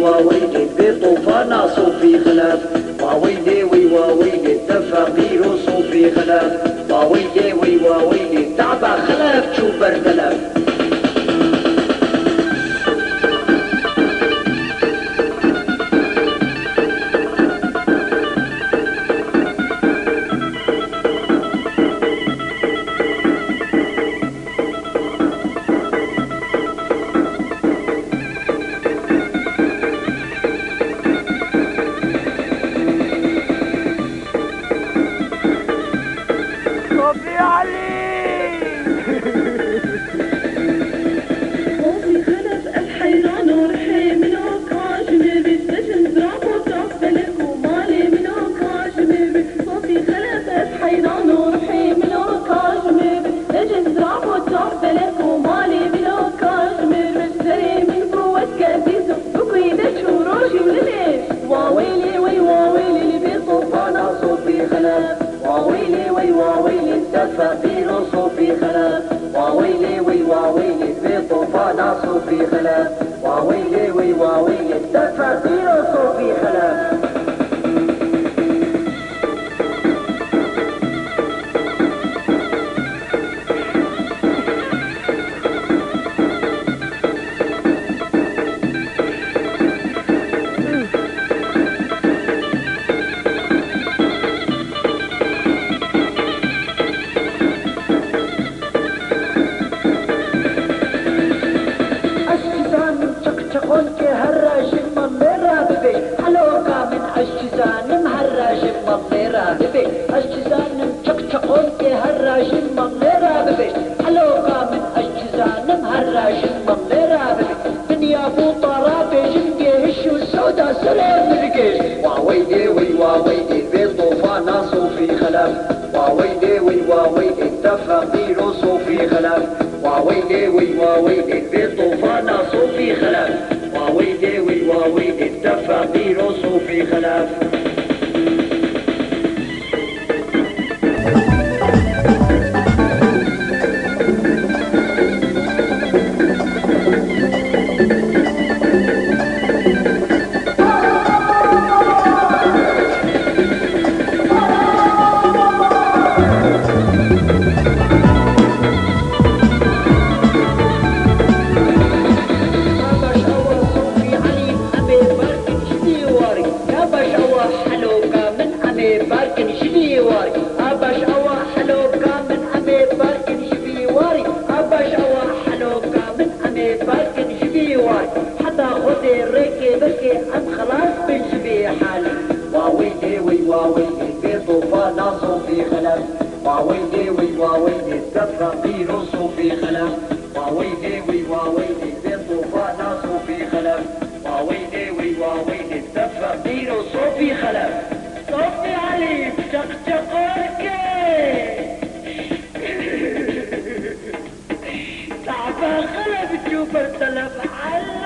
وويلي بطوفان صوفي خلاف وويلي وويلي التفاقير صوفي خلاف وويلي وويلي تعبى خلاف تشوف برتلاف فقير صوفي خلاف وويلي وويلي بطوفان صوفي خلاف وويلي وويلي التفاقير صوفي خلاف وويلي وويلي بطوفان صوفي خلاف وويلي وويلي التفاقير صوفي خلاف وويلي وويلي بطوفان صوفي خلاف وويلي وويلي التفاقير صوفي خلاف وويلي بطوفان صوفي خلاف وويلي وويلي التفاقير صوفي خلاف وويلي وويلي بطوفان صوفي خلاف وويلي وويلي التفاقير صوفي خلاف صوفي علي بشقشقوك تعبان خلف تشوف التلف حلا